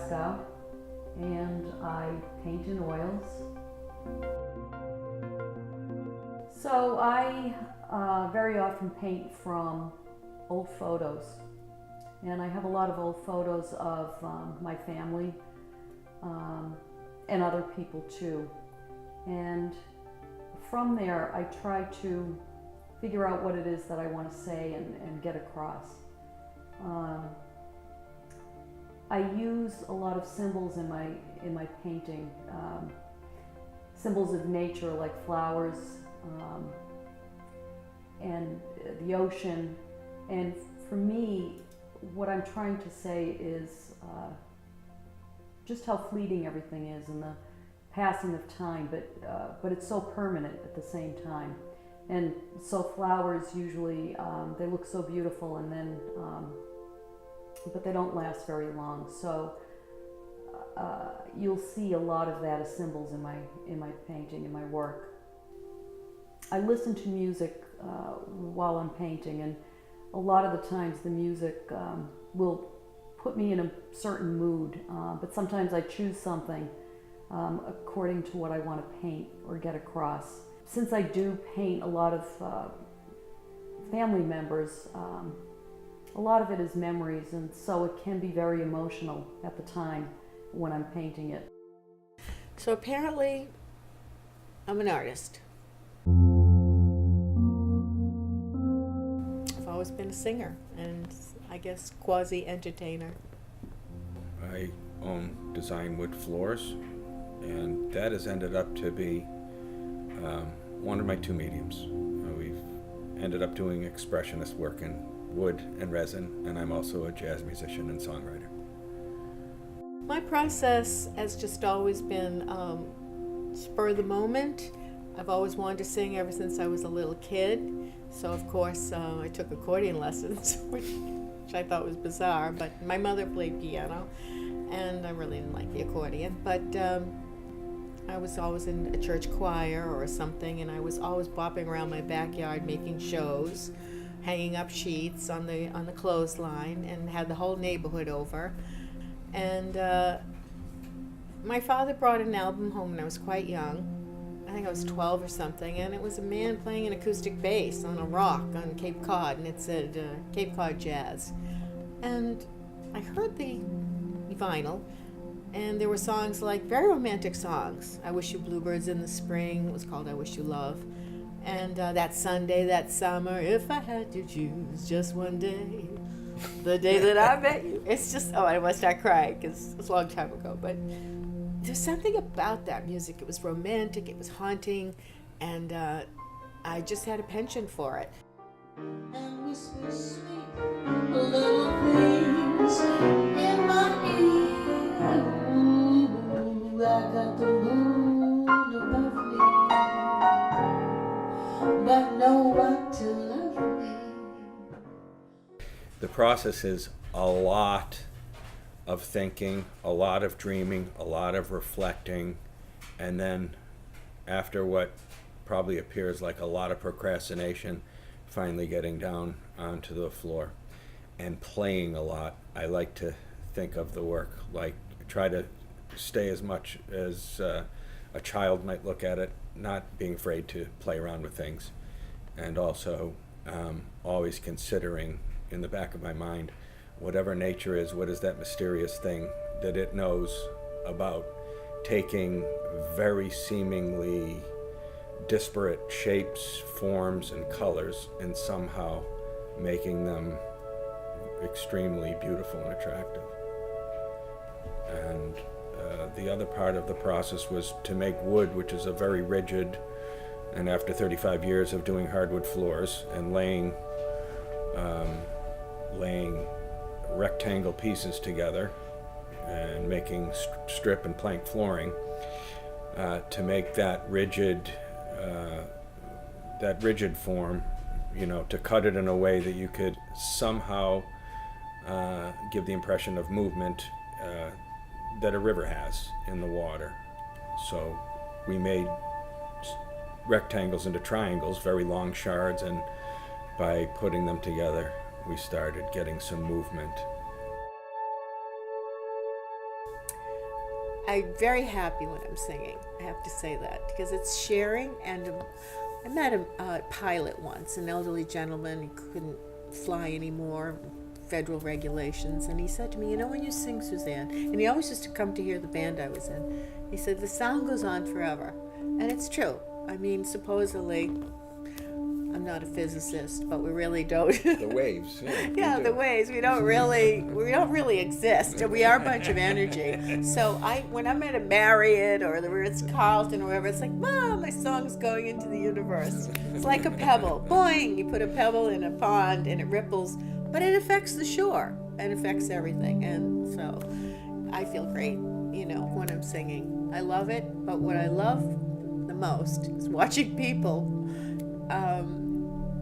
Glasgow, and I paint in oils. So I very often paint from old photos, and I have a lot of old photos of my family and other people too. And from there, I try to figure out what it is that I want to say and get across. I use a lot of symbols in my painting, symbols of nature like flowers and the ocean. And for me, what I'm trying to say is just how fleeting everything is and the passing of time, but it's so permanent at the same time. And so flowers usually, they look so beautiful, and then, but they don't last very long. So you'll see a lot of that as symbols in my painting, in my work. I listen to music while I'm painting, and a lot of the times the music will put me in a certain mood, but sometimes I choose something according to what I want to paint or get across. Since I do paint a lot of family members, a lot of it is memories, and so it can be very emotional at the time when I'm painting it. So apparently, I'm an artist. I've always been a singer, and I guess quasi-entertainer. I own design wood floors, and that has ended up to be one of my two mediums. We've ended up doing expressionist work in wood and resin, and I'm also a jazz musician and songwriter. My process has just always been spur of the moment. I've always wanted to sing ever since I was a little kid. So of course I took accordion lessons, which I thought was bizarre, but my mother played piano and I really didn't like the accordion. But I was always in a church choir or something, and I was always bopping around my backyard making shows, hanging up sheets on the clothesline, and had the whole neighborhood over. And my father brought an album home when I was quite young. I think I was 12 or something, and it was a man playing an acoustic bass on a rock on Cape Cod, and it said Cape Cod Jazz. And I heard the vinyl, and there were songs like very romantic songs. I Wish You Bluebirds in the Spring, it was called I Wish You Love. And That Sunday, That Summer, If I Had to Choose Just One Day, the day that I met you. It's just, I must start crying because it's a long time ago. But there's something about that music. It was romantic, it was haunting, and I just had a penchant for it. And whisper sweet little things in my ear. Ooh, I got the moon above me, but no one to love me. The process is a lot of thinking, a lot of dreaming, a lot of reflecting, and then after what probably appears like a lot of procrastination, finally getting down onto the floor and playing a lot. I like to think of the work like try to stay as much as a child might look at it, not being afraid to play around with things, and also always considering in the back of my mind, whatever nature is, what is that mysterious thing that it knows about, taking very seemingly disparate shapes, forms, and colors, and somehow making them extremely beautiful and attractive. And the other part of the process was to make wood, which is a very rigid, and after 35 years of doing hardwood floors and laying rectangle pieces together and making strip and plank flooring, to make that rigid form, to cut it in a way that you could somehow give the impression of movement that a river has in the water. So we made rectangles into triangles, very long shards, and by putting them together, we started getting some movement. I'm very happy when I'm singing. I have to say that because it's sharing. And I met a pilot once, an elderly gentleman. He couldn't fly anymore, federal regulations. And he said to me, you know, when you sing, Suzanne, and he always used to come to hear the band I was in, he said, the sound goes on forever. And it's true. I mean, supposedly, I'm not a physicist, but we really don't. The waves. Yeah, the waves. We don't really exist. We are a bunch of energy. So when I'm at a Marriott or the Ritz-Carlton or wherever, it's like, Mom, my song's going into the universe. It's like a pebble. Boing! You put a pebble in a pond and it ripples, but it affects the shore and affects everything. And so I feel great, you know, when I'm singing. I love it, but what I love the most is watching people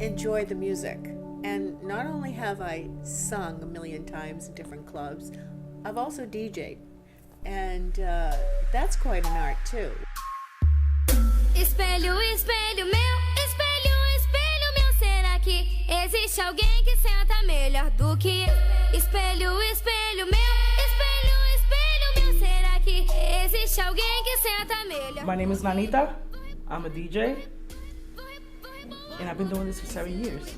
enjoy the music. And not only have I sung a million times in different clubs, I've also DJ'd. And that's quite an art too. Espelho, espelho meu, será que existe alguém que senta melhor do que eu? Espelho, espelho meu, será que existe alguém que senta melhor? My name is Nanita. I'm a DJ. And I've been doing this for 7 years.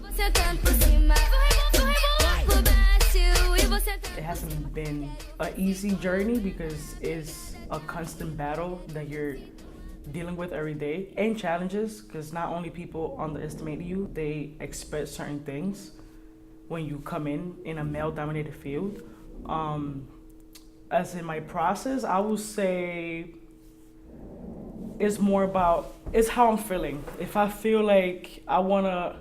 It hasn't been an easy journey because it's a constant battle that you're dealing with every day, and challenges because not only people underestimate you, they expect certain things when you come in a male-dominated field. As in my process, I would say it's more about, it's how I'm feeling. If I feel like I want to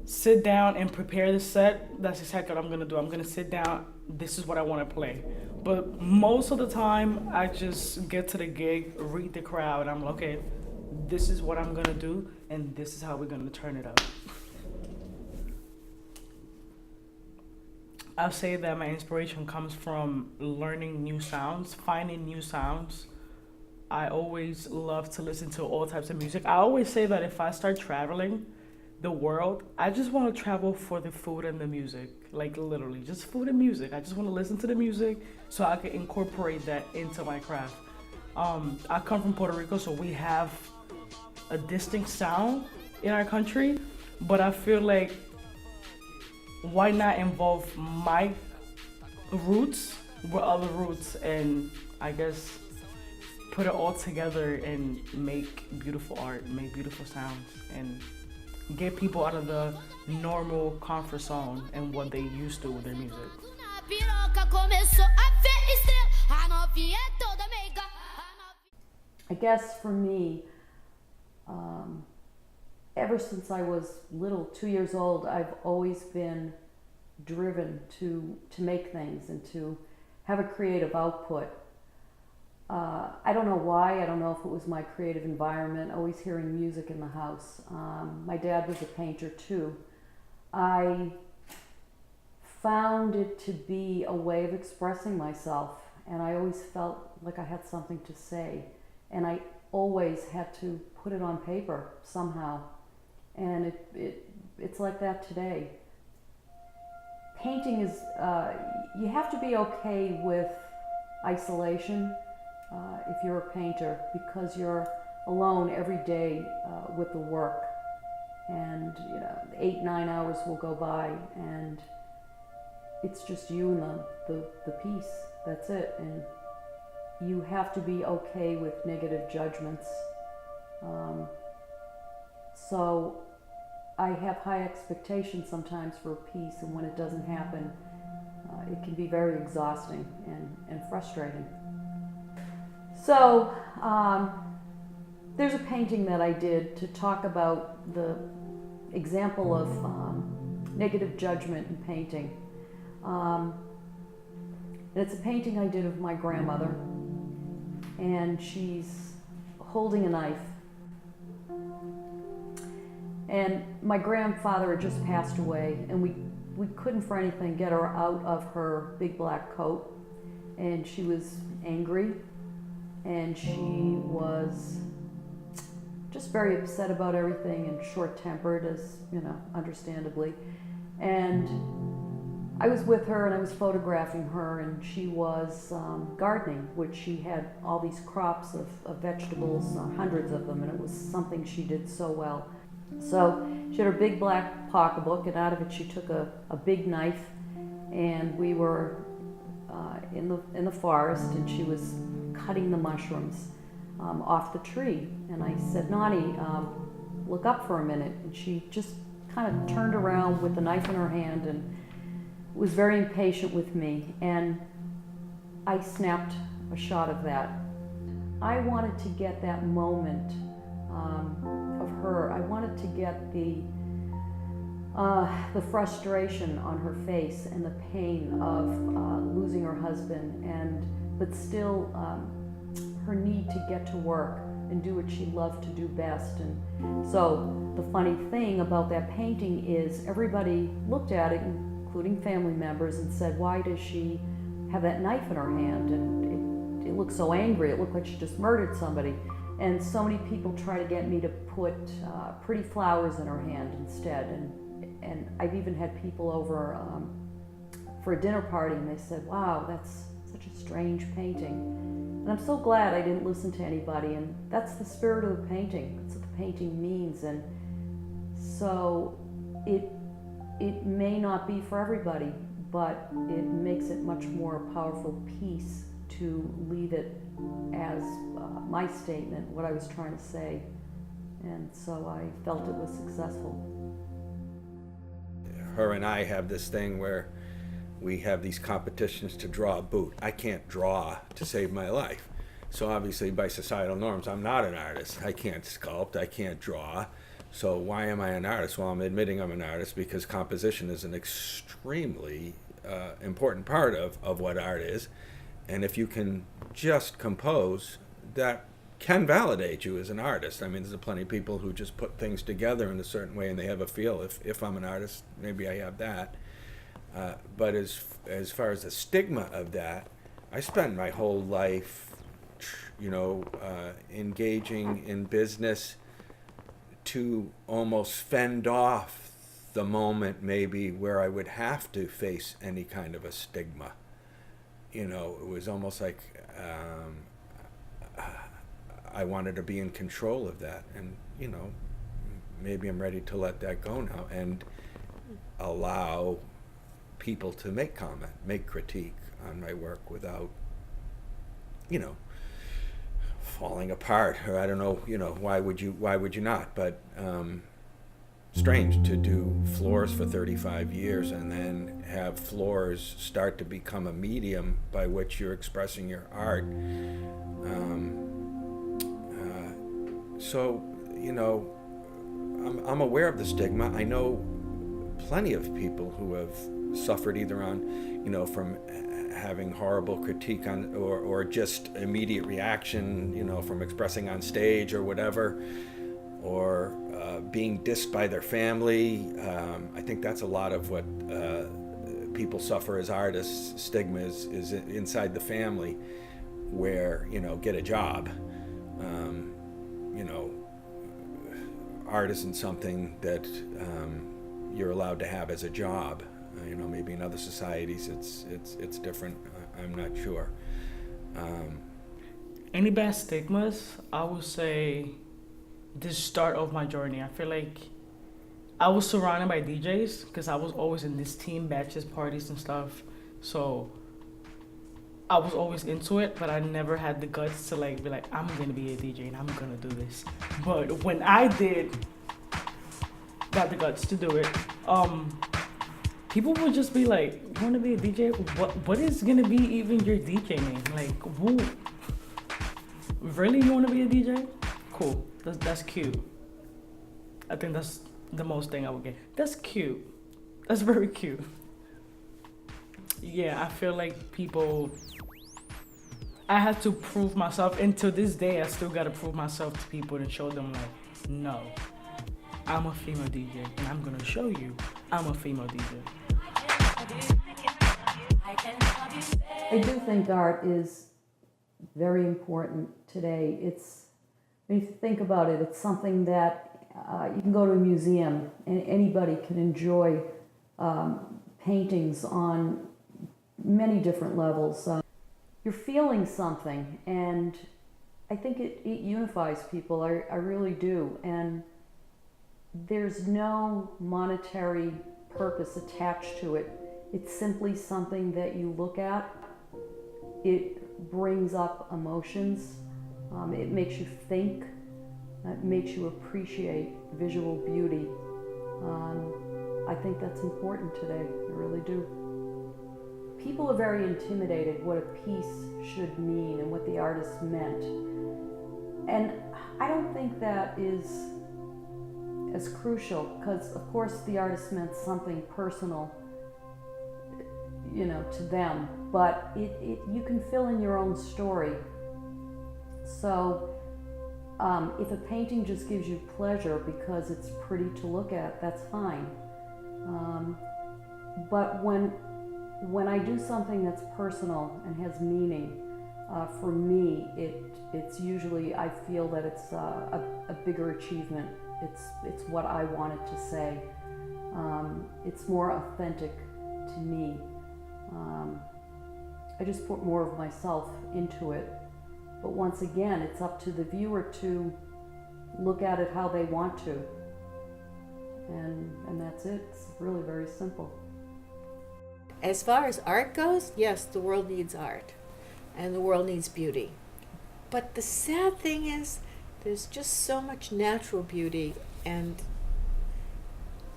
sit down and prepare the set, that's exactly what I'm going to do. I'm going to sit down, this is what I want to play. But most of the time, I just get to the gig, read the crowd, and I'm like, okay, this is what I'm going to do, and this is how we're going to turn it up. I'll say that my inspiration comes from learning new sounds, finding new sounds. I always love to listen to all types of music. I always say that if I start traveling the world, I just want to travel for the food and the music. Like literally, just food and music. I just want to listen to the music so I can incorporate that into my craft. I come from Puerto Rico, so we have a distinct sound in our country, but I feel like why not involve my roots with other roots and I guess put it all together and make beautiful art, make beautiful sounds, and get people out of the normal comfort zone and what they used to with their music. I guess for me, ever since I was little, 2 years old, I've always been driven to make things and to have a creative output. I don't know why. I don't know if it was my creative environment, always hearing music in the house. My dad was a painter too. I found it to be a way of expressing myself, and I always felt like I had something to say, and I always had to put it on paper somehow, and it's like that today. Painting is, you have to be okay with isolation if you're a painter, because you're alone every day with the work, and 8-9 hours will go by and it's just you and the piece. That's it. And you have to be okay with negative judgments. So I have high expectations sometimes for a piece, and when it doesn't happen, it can be very exhausting and frustrating. So there's a painting that I did to talk about the example of negative judgment in painting. And it's a painting I did of my grandmother, and she's holding a knife. And my grandfather had just passed away, and we couldn't for anything get her out of her big black coat, and she was angry, and she was just very upset about everything and short-tempered, as understandably. And I was with her and I was photographing her, and she was gardening, which she had all these crops of vegetables, hundreds of them, and it was something she did so well. So she had her big black pocketbook, and out of it she took a big knife, and we were in the forest, and she was cutting the mushrooms off the tree. And I said, "Nani, look up for a minute." And she just kind of turned around with the knife in her hand and was very impatient with me. And I snapped a shot of that. I wanted to get that moment of her. I wanted to get the frustration on her face and the pain of losing her husband, but still her need to get to work and do what she loved to do best. And so the funny thing about that painting is everybody looked at it, including family members, and said, "Why does she have that knife in her hand? And it looks so angry. It looked like she just murdered somebody." And so many people try to get me to put pretty flowers in her hand instead. And I've even had people over for a dinner party, and they said, "Wow, that's such a strange painting." And I'm so glad I didn't listen to anybody, and that's the spirit of the painting. That's what the painting means. And so it may not be for everybody, but it makes it much more a powerful piece to leave it as my statement, what I was trying to say. And so I felt it was successful. Her and I have this thing where we have these competitions to draw a boot. I can't draw to save my life. So obviously by societal norms, I'm not an artist. I can't sculpt, I can't draw. So why am I an artist? Well, I'm admitting I'm an artist because composition is an extremely important part of what art is. And if you can just compose, that can validate you as an artist. I mean, there's plenty of people who just put things together in a certain way and they have a feel. If I'm an artist, maybe I have that. But as far as the stigma of that, I spent my whole life, engaging in business to almost fend off the moment maybe where I would have to face any kind of a stigma. It was almost like I wanted to be in control of that, and maybe I'm ready to let that go now and allow people to make comment, make critique on my work without, falling apart. Or I don't know, why would you not? But strange to do floors for 35 years and then have floors start to become a medium by which you're expressing your art. So, I'm aware of the stigma. I know plenty of people who have suffered either on, from having horrible critique on, or just immediate reaction, from expressing on stage or whatever, or being dissed by their family. I think that's a lot of what people suffer as artists. Stigma is inside the family, where, get a job. Art isn't something that you're allowed to have as a job. Maybe in other societies it's different. I'm not sure. Any bad stigmas? I would say the start of my journey. I feel like I was surrounded by DJs because I was always in this team batches, parties and stuff. So I was always into it, but I never had the guts to be like, I'm gonna be a DJ and I'm gonna do this. But when I got the guts to do it, people would just be like, "You wanna be a DJ? What is gonna be even your DJ name? Like, who? Really, you wanna be a DJ? Cool. That's cute. I think that's the most thing I would get. That's cute. That's very cute." Yeah, I feel like I had to prove myself, and to this day, I still gotta prove myself to people and show them no, I'm a female DJ, and I'm gonna show you I'm a female DJ. I do think art is very important today. When you think about it, it's something that you can go to a museum and anybody can enjoy paintings on many different levels. You're feeling something, and I think it unifies people. I really do. And there's no monetary purpose attached to it. It's simply something that you look at. It brings up emotions. It makes you think. It makes you appreciate visual beauty. I think that's important today. I really do. People are very intimidated what a piece should mean and what the artist meant. And I don't think that is as crucial, because of course the artist meant something personal, to them, but you can fill in your own story. So if a painting just gives you pleasure because it's pretty to look at, that's fine. But when I do something that's personal and has meaning, for me, it's usually, I feel that it's a bigger achievement. It's what I wanted to say. It's more authentic to me. I just put more of myself into it. But once again, it's up to the viewer to look at it how they want to. And that's it. It's really very simple. As far as art goes, yes, the world needs art. And the world needs beauty. But the sad thing is, there's just so much natural beauty, and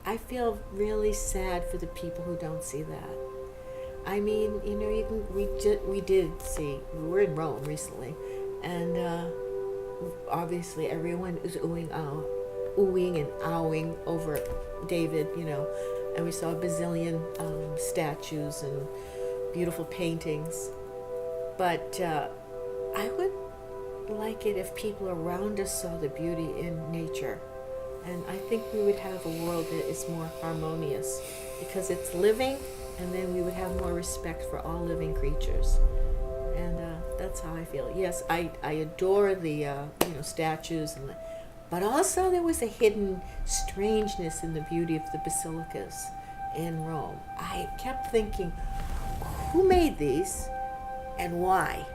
I feel really sad for the people who don't see that. I mean, we did see, we were in Rome recently, and obviously everyone is oohing and ahhing over David, and we saw a bazillion statues and beautiful paintings. But I would like it if people around us saw the beauty in nature. And I think we would have a world that is more harmonious because it's living, and then we would have more respect for all living creatures. And that's how I feel. Yes, I adore the statues, but also there was a hidden strangeness in the beauty of the basilicas in Rome. I kept thinking, who made these and why?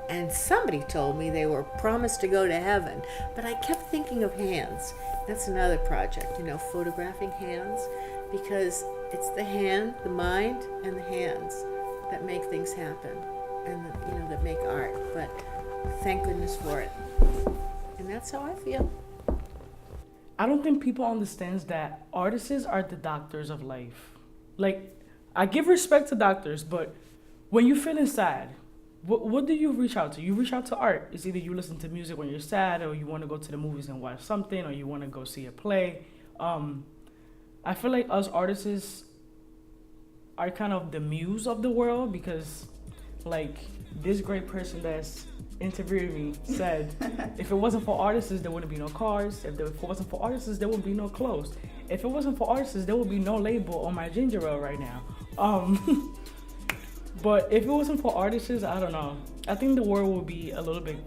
And somebody told me they were promised to go to heaven, but I kept thinking of hands. That's another project, photographing hands, because it's the hand, the mind, and the hands that make things happen, and that make art. But thank goodness for it. And that's how I feel. I don't think people understand that artists are the doctors of life. Like, I give respect to doctors, but when you're feeling sad, what do you reach out to? You reach out to art. It's either you listen to music when you're sad, or you want to go to the movies and watch something, or you want to go see a play. I feel like us artists are kind of the muse of the world, because like this great person that's interviewed me said, if it wasn't for artists, there wouldn't be no cars. If it wasn't for artists, there would be no clothes. If it wasn't for artists, there would be no label on my ginger ale right now. But if it wasn't for artists, I don't know. I think the world would be a little bit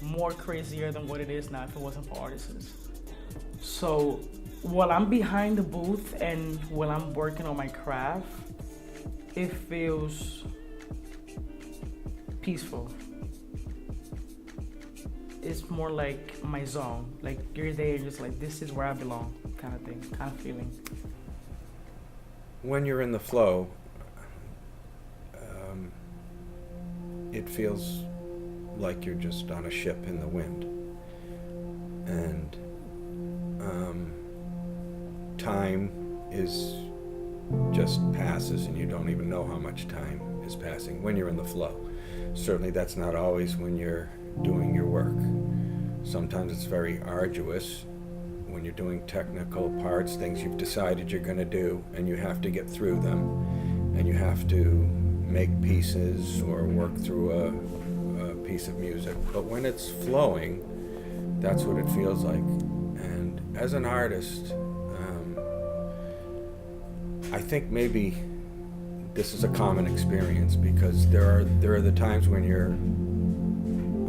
more crazier than what it is now if it wasn't for artists. So while I'm behind the booth and while I'm working on my craft, it feels peaceful. It's more like my zone. Like you're there, just like, this is where I belong, kind of thing, kind of feeling. When you're in the flow, it feels like you're just on a ship in the wind. And time is just passes, and you don't even know how much time is passing when you're in the flow. Certainly that's not always when you're doing your work. Sometimes it's very arduous when you're doing technical parts, things you've decided you're going to do, and you have to get through them, and you have to make pieces or work through a piece of music. But when it's flowing, that's what it feels like. And as an artist, I think maybe this is a common experience, because there are the times when you're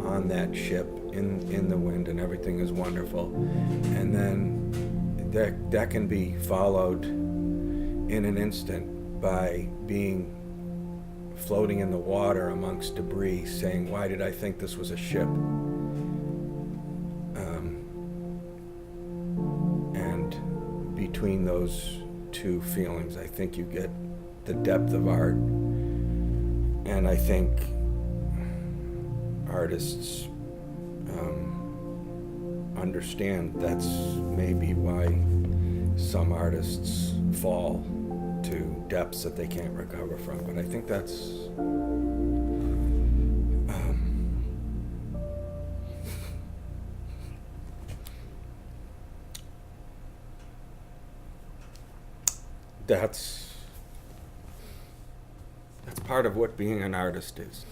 on that ship in the wind and everything is wonderful, and then that can be followed in an instant by being floating in the water amongst debris, saying, why did I think this was a ship? And between those two feelings, I think you get the depth of art. And I think artists understand that's maybe why some artists fall to depths that they can't recover from. But I think that's that's part of what being an artist is.